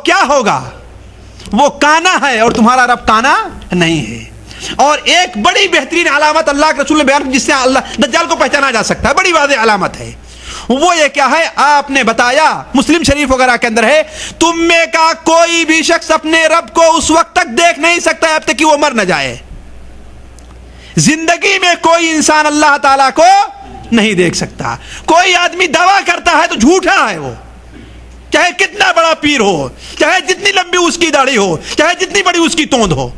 کیا ہوگا؟ وہ کانا ہے اور تمہارا رب کانا نہیں ہے۔ اور ایک بڑی بہترین علامت اللہ کے رسول نے بیان جس سے اللہ دجال کو پہچانا جا سکتا ہے، بڑی واضح علامت ہے، وہ یہ کیا ہے؟ آپ نے بتایا، مسلم شریف وغیرہ کے اندر ہے، تم میں کا کوئی بھی شخص اپنے رب کو اس وقت تک دیکھ نہیں سکتا ہے اب تک کہ وہ مر نہ جائے۔ زندگی میں کوئی انسان اللہ تعالیٰ کو نہیں دیکھ سکتا۔ کوئی آدمی دعویٰ کرتا ہے تو جھوٹا ہے، وہ چاہے کتنا بڑا پیر ہو، چاہے جتنی لمبی اس کی داڑھی ہو، چاہے جتنی بڑی اس کی توند ہو،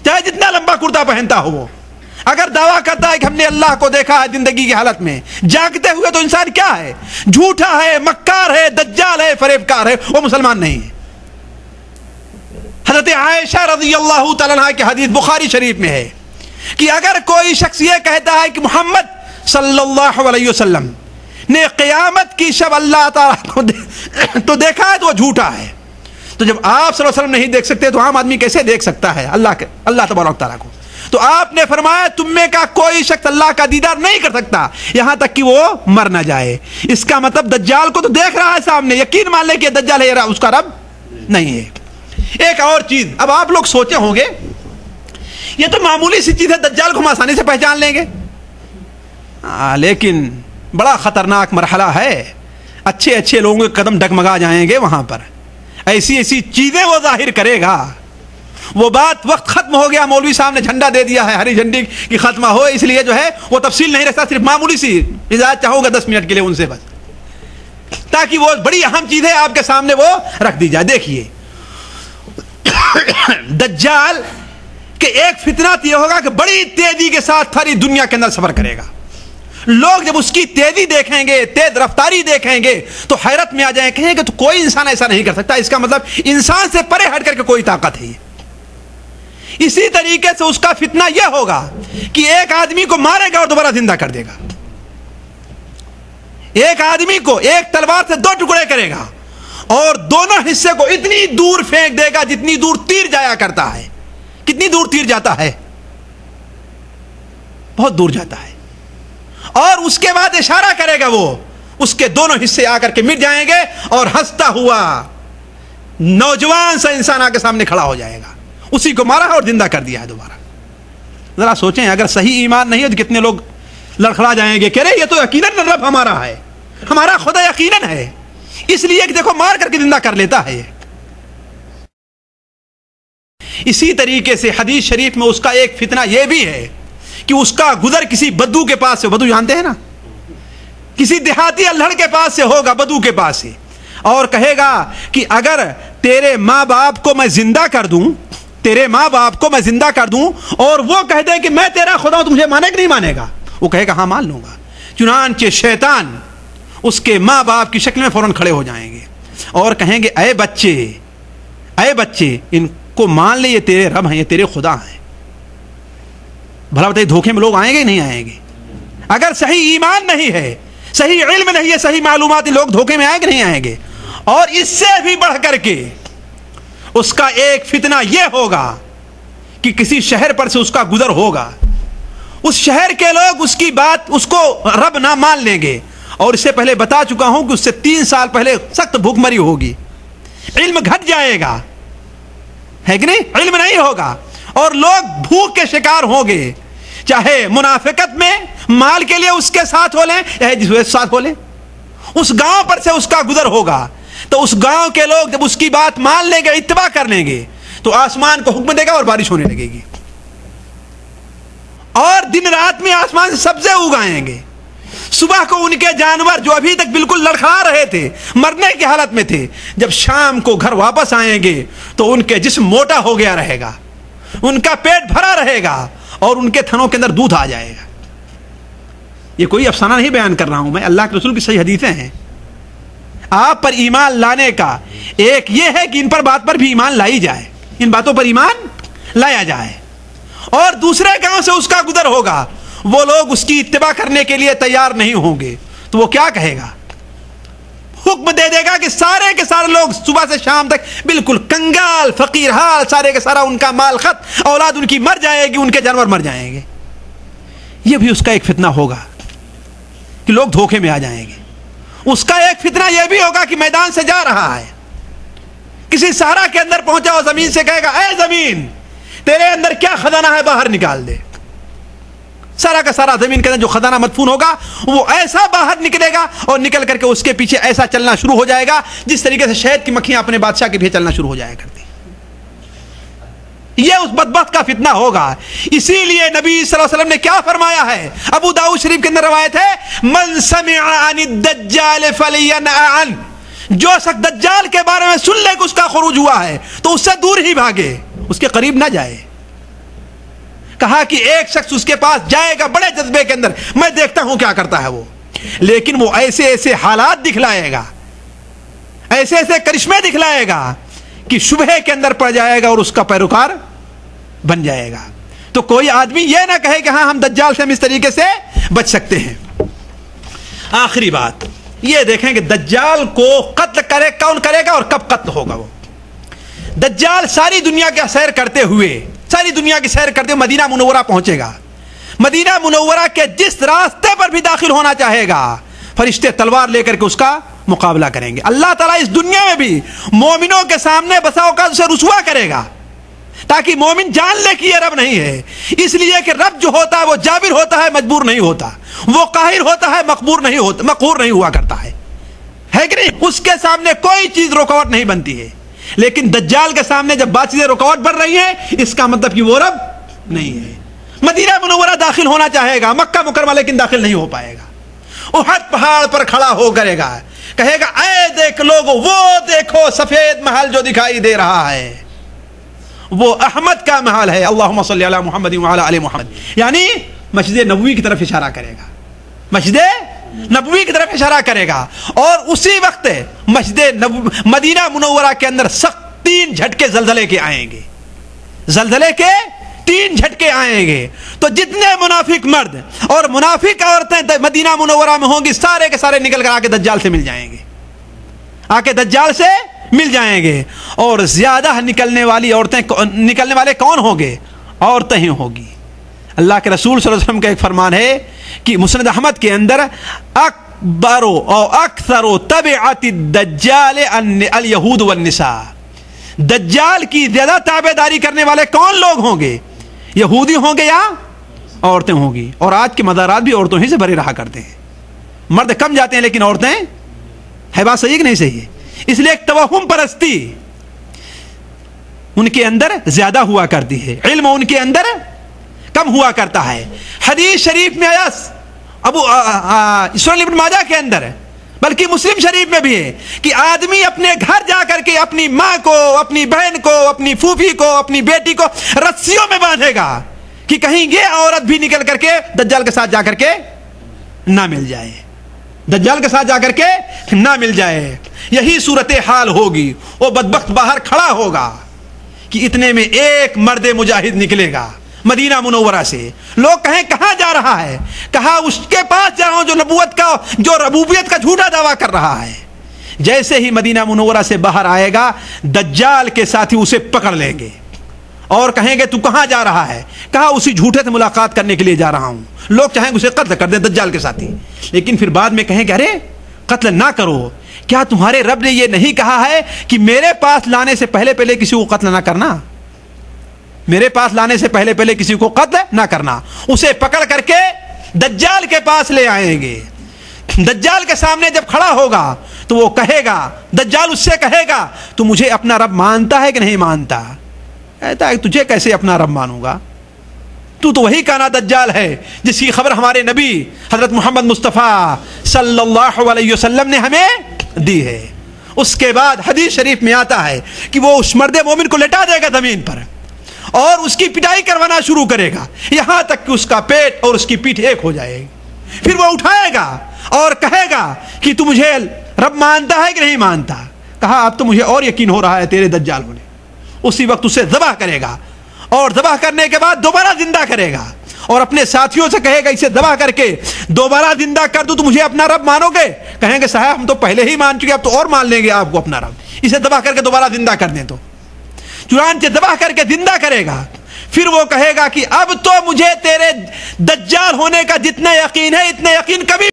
چاہے جتنا لمبا کرتا پہنتا ہو، وہ اگر دعویٰ کرتا ہے کہ ہم نے اللہ کو دیکھا ہے زندگی کی حالت میں جاگتے ہوئے، تو انسان کیا ہے؟ جھوٹا ہے، مکار ہے، دجال ہے، فریب کار ہے، وہ مسلمان نہیں ہے۔ حضرت عائشہ رضی اللہ تعالیٰ عنہا کی حدیث بخاری شریف میں ہے کہ اگر کوئی شخص یہ کہتا ہے کہ محمد صلی اللہ علیہ وسلم نے قیامت کی شب اللہ تعالیٰ کو تو دیکھا ہے تو وہ جھوٹا ہے۔ تو جب آپ صلی اللہ علیہ وسلم نہیں دیکھ سکتے تو عام آدمی کیسے دیکھ سکتا ہے اللہ تبارک تعالیٰ کو؟ تو آپ نے فرمایا تم میں کا کوئی شخص اللہ کا دیدار نہیں کر سکتا یہاں تک کہ وہ مر نہ جائے۔ اس کا مطلب دجال کو تو دیکھ رہا ہے سامنے، یقین مان لے کہ دجال ہے، اس کا رب نہیں ہے۔ ایک اور چیز اب آپ لوگ سوچے ہوں گے، یہ تو معمولی سی چیز ہے، دجال کو ہم آسانی سے پہچان لیں گے، لیکن بڑا خطرناک مرحلہ ہے، اچھے اچھے لوگوں کے قدم ڈگمگا جائیں گے وہاں پر، ایسی ایسی چیزیں وہ ظاہر کرے گا۔ وہ بات وقت ختم ہو گیا، مولوی صاحب نے جھنڈا دے دیا ہے ہری جھنڈی کی ختمہ ہو، اس لیے جو ہے وہ تفصیل نہیں رکھتا، صرف معمولی سی اجازت چاہوں گا 10 منٹ کے لیے ان سے بس، تاکہ وہ بڑی اہم چیزیں آپ کے سامنے وہ رکھ دی جائے۔ دیکھیے دجال کہ ایک فتنہ یہ ہوگا کہ بڑی تیزی کے ساتھ ساری دنیا کے اندر سفر کرے گا، لوگ جب اس کی تیزی دیکھیں گے، تیز رفتاری دیکھیں گے تو حیرت میں آ جائیں، کہیں گے تو کوئی انسان ایسا نہیں کر سکتا، اس کا مطلب انسان سے پرے ہٹ کر کے کوئی طاقت ہے۔ اسی طریقے سے اس کا فتنہ یہ ہوگا کہ ایک آدمی کو مارے گا اور دوبارہ زندہ کر دے گا، ایک آدمی کو ایک تلوار سے 2 ٹکڑے کرے گا اور دونوں حصے کو اتنی دور پھینک دے گا جتنی دور تیر جایا کرتا ہے۔ کتنی دور تیر جاتا ہے؟ بہت دور جاتا ہے، اور اس کے بعد اشارہ کرے گا، وہ اس کے دونوں حصے آ کر کے مٹ جائیں گے اور ہنستا ہوا نوجوان سا انسان آ کے سامنے کھڑا ہو جائے گا، اسی کو مارا ہے اور زندہ کر دیا ہے دوبارہ۔ ذرا سوچیں، اگر صحیح ایمان نہیں ہے تو کتنے لوگ لڑکھڑا جائیں گے کہ رے یہ تو یقیناً رب ہمارا ہے، ہمارا خدا یقیناً ہے، اس لیے کہ دیکھو مار کر کے زندہ کر لیتا ہے۔ اسی طریقے سے حدیث شریف میں اس کا ایک فتنہ یہ بھی ہے کہ اس کا گزر کسی بدو کے پاس سے، بدو جانتے ہیں نا، کسی دیہاتی اللہ کے پاس سے ہوگا، بدو کے پاس سے، اور کہے گا کہ اگر تیرے ماں باپ کو میں زندہ کر دوں، تیرے ماں باپ کو میں زندہ کر دوں اور وہ کہہ دے کہ میں تیرا خدا ہوں، تو مجھے مانے کہ نہیں مانے گا؟ وہ کہے گا ہاں مان لوں گا۔ چنانچہ شیطان اس کے ماں باپ کی شکل میں فوراً کھڑے ہو جائیں گے اور کہیں گے اے بچے ان کو مان لے، یہ تیرے رب ہیں، یہ تیرے خدا ہیں۔ بھلا بتائیے دھوکے میں لوگ آئیں گے نہیں آئیں گے؟ اگر صحیح ایمان نہیں ہے، صحیح علم نہیں ہے، صحیح معلومات، لوگ دھوکے میں آئیں گے نہیں آئیں گے؟ اور اس سے بھی بڑھ کر کے اس کا ایک فتنہ یہ ہوگا کہ کسی شہر پر سے اس کا گزر ہوگا، اس شہر کے لوگ اس کی بات، اس کو رب نہ مان لیں گے، اور اس سے پہلے بتا چکا ہوں کہ اس سے 3 سال پہلے سخت بھوک مری ہوگی، علم گھٹ جائے گا، ہے کہ نہیں؟ علم نہیں ہوگا اور لوگ بھوک کے شکار ہوں گے، چاہے منافقت میں مال کے لیے اس کے ساتھ ہو لیں یا جس کے ساتھ ہو لیں، اس گاؤں پر سے اس کا گزر ہوگا، تو اس گاؤں کے لوگ جب اس کی بات مان لیں گے، اتباع کر لیں گے، تو آسمان کو حکم دے گا اور بارش ہونے لگے گی، اور دن رات میں آسمان سے سبزے اگائیں گے، صبح کو ان کے جانور جو ابھی تک بالکل لڑکھڑا رہے تھے، مرنے کی حالت میں تھے، جب شام کو گھر واپس آئیں گے تو ان کے جسم موٹا ہو گیا رہے گا، ان کا پیٹ بھرا رہے گا اور ان کے تھنوں کے اندر دودھ آ جائے گا۔ یہ کوئی افسانہ نہیں بیان کر رہا ہوں میں، اللہ کے رسول کی صحیح حدیثیں ہیں۔ آپ پر ایمان لانے کا ایک یہ ہے کہ ان پر بات پر بھی ایمان لائی جائے، ان باتوں پر ایمان لایا جائے، اور دوسرے گاؤں سے اس کا گزر ہوگا، وہ لوگ اس کی اتباع کرنے کے لیے تیار نہیں ہوں گے، تو وہ کیا کہے گا؟ حکم دے دے گا کہ سارے کے سارے لوگ صبح سے شام تک بالکل کنگال فقیر حال، سارے کے سارا ان کا مال خط، اولاد ان کی مر جائے گی، ان کے جانور مر جائیں گے۔ یہ بھی اس کا ایک فتنہ ہوگا کہ لوگ دھوکے میں آ جائیں گے۔ اس کا ایک فتنہ یہ بھی ہوگا کہ میدان سے جا رہا ہے، کسی صحرا کے اندر پہنچا اور زمین سے کہے گا اے زمین تیرے اندر کیا خزانہ ہے باہر نکال دے. سارا کا سارا زمین کے اندر جو خزانہ مدفون ہوگا وہ ایسا باہر نکلے گا اور نکل کر کے اس کے پیچھے ایسا چلنا شروع ہو جائے گا جس طریقے سے شہد کی مکھیاں اپنے بادشاہ کے پیچھے چلنا شروع ہو جایا کرتی. یہ اس بدبخت کا فتنہ ہوگا. اسی لیے نبی صلی اللہ علیہ وسلم نے کیا فرمایا ہے؟ ابو داؤد شریف کے اندر روایت ہے من سمع عن الدجال فلینأ عنہ، جو شخص دجال کے بارے میں سن لے کہ اس کا خروج ہوا ہے تو اس سے دور ہی بھاگے، اس کے قریب نہ جائے. کہا کہ ایک شخص اس کے پاس جائے گا بڑے جذبے کے اندر، میں دیکھتا ہوں کیا کرتا ہے وہ، لیکن وہ ایسے ایسے حالات دکھلائے گا، ایسے ایسے کرشمے دکھلائے گا کہ شبہ کے اندر پڑ جائے گا اور اس کا پیروکار بن جائے گا. تو کوئی آدمی یہ نہ کہے کہ ہاں ہم دجال سے ہم اس طریقے سے بچ سکتے ہیں. آخری بات یہ دیکھیں کہ دجال کو قتل کرے کون کرے گا اور کب قتل ہوگا. وہ دجال ساری دنیا کا سیر کرتے ہوئے، ساری دنیا کی سیر کرتے ہوئے مدینہ منورہ پہنچے گا. مدینہ منورہ کے جس راستے پر بھی داخل ہونا چاہے گا فرشتے تلوار لے کر کے اس کا مقابلہ کریں گے. اللہ تعالیٰ اس دنیا میں بھی مومنوں کے سامنے بسا اوقات اسے رسوا کرے گا تاکہ مومن جان لے کہ یہ رب نہیں ہے. اس لیے کہ رب جو ہوتا ہے وہ جابر ہوتا ہے، مجبور نہیں ہوتا، وہ قاہر ہوتا ہے، مقہور نہیں ہوا کرتا ہے کہ نہیں؟ اس کے سامنے کوئی چیز رکاوٹ نہیں بنتی ہے. لیکن دجال کے سامنے جب بات چیزیں رکاوٹ بن رہی ہیں اس کا مطلب کہ وہ رب نہیں ہے. مدینہ منورہ داخل ہونا چاہے گا، مکہ مکرمہ، لیکن داخل نہیں ہو پائے گا. احد پہاڑ پر کھڑا ہو کرے گا، کہے گا اے دیکھ لوگو، وہ دیکھو سفید محل جو دکھائی دے رہا ہے وہ احمد کا محل ہے. اللہم صلی علی محمد وعلی آل محمد، یعنی مسجد نبوی کی طرف اشارہ کرے گا، مسجد نبوی کی طرف اشارہ کرے گا. اور اسی وقت مدینہ منورہ کے اندر سخت 3 جھٹکے زلزلے کے آئیں گے، زلزلے کے 3 جھٹکے آئیں گے. تو جتنے منافق مرد اور منافق عورتیں مدینہ منورہ میں ہوں گی سارے کے سارے نکل کر آ کے دجال سے مل جائیں گے، آ کے دجال سے مل جائیں گے. اور زیادہ نکلنے والے کون ہوں گے؟ عورتیں ہی ہوگی. اللہ کے رسول صلی اللہ علیہ وسلم کا ایک فرمان ہے کہ مسند احمد کے اندر اکبر او اکثر تبعت الدجال الیہود والنساء، دجال کی زیادہ تابع داری کرنے والے کون لوگ ہوں گے؟ یہودی ہوں گے یا عورتیں ہوں گی. اور آج کے مزارات بھی عورتوں ہی سے بھرے رہا کرتے ہیں، مرد کم جاتے ہیں لیکن عورتیں، ہے بات صحیح کہ نہیں صحیح ہے؟ اس لیے ایک توہم پرستی ان کے اندر زیادہ ہوا کرتی ہے، علم ان کے اندر کم ہوا کرتا ہے. حدیث شریف میں آیا سنن ابن ماجہ کے اندر، بلکہ مسلم شریف میں بھی ہے کہ آدمی اپنے گھر جا کر کے اپنی ماں کو، اپنی بہن کو، اپنی پھوپھی کو، اپنی بیٹی کو رسیوں میں باندھے گا کہ کہیں یہ عورت بھی نکل کر کے دجال کے ساتھ جا کر کے نہ مل جائے، دجال کے ساتھ جا کر کے نہ مل جائے. یہی صورتحال ہوگی. وہ بدبخت باہر کھڑا ہوگا کہ اتنے میں ایک مرد مجاہد نکلے گا مدینہ منورہ سے. لوگ کہیں کہاں جا رہا ہے؟ کہا اس کے پاس جا رہا ہوں جو نبوت کا، جو ربوبیت کا جھوٹا دعویٰ کر رہا ہے. جیسے ہی مدینہ منورہ سے باہر آئے گا دجال کے ساتھی اسے پکڑ لیں گے اور کہیں گے تو کہاں جا رہا ہے؟ کہا اسی جھوٹے سے ملاقات کرنے کے لیے جا رہا ہوں. لوگ چاہیں اسے قتل کر دیں دجال کے ساتھی، لیکن پھر بعد میں کہیں کہ ارے قتل نہ کرو، کیا تمہارے رب نے یہ نہیں کہا ہے کہ میرے پاس لانے سے پہلے کسی کو قتل نہ کرنا؟ میرے پاس لانے سے پہلے کسی کو قتل نہ کرنا. اسے پکڑ کر کے دجال کے پاس لے آئیں گے. دجال کے سامنے جب کھڑا ہوگا تو وہ کہے گا، دجال اس سے کہے گا تو مجھے اپنا رب مانتا ہے کہ نہیں مانتا؟ کہتا ہے تجھے کیسے اپنا رب مانوں گا؟ تو وہی کانا دجال ہے جس کی خبر ہمارے نبی حضرت محمد مصطفیٰ صلی اللہ علیہ وسلم نے ہمیں دی ہے. اس کے بعد حدیث شریف میں آتا ہے کہ وہ اس مرد مومن کو لٹا دے گا زمین پر اور اس کی پٹائی کروانا شروع کرے گا یہاں تک کہ اس کا پیٹ اور اس کی پیٹھ ایک ہو جائے گی. پھر وہ اٹھائے گا اور کہے گا کہ تو مجھے رب مانتا ہے کہ نہیں مانتا؟ کہا اب تو مجھے اور یقین ہو رہا ہے تیرے دجال ہونے. اسی وقت اسے ذبح کرے گا اور ذبح کرنے کے بعد دوبارہ زندہ کرے گا اور اپنے ساتھیوں سے کہے گا اسے ذبح کر کے دوبارہ زندہ کر دوں تو مجھے اپنا رب مانو گے؟ کہیں گے صاحب ہم تو پہلے ہی مان چکے، اب تو اور مان لیں گے آپ کو اپنا رب. اسے ذبح کر کے دوبارہ زندہ کر دیں تو چنانچہ ذبح کر کے زندہ کرے گا. پھر وہ کہے گا کہ اب تو مجھے تیرے دجال ہونے کا جتنا یقین ہے اتنا یقین کبھی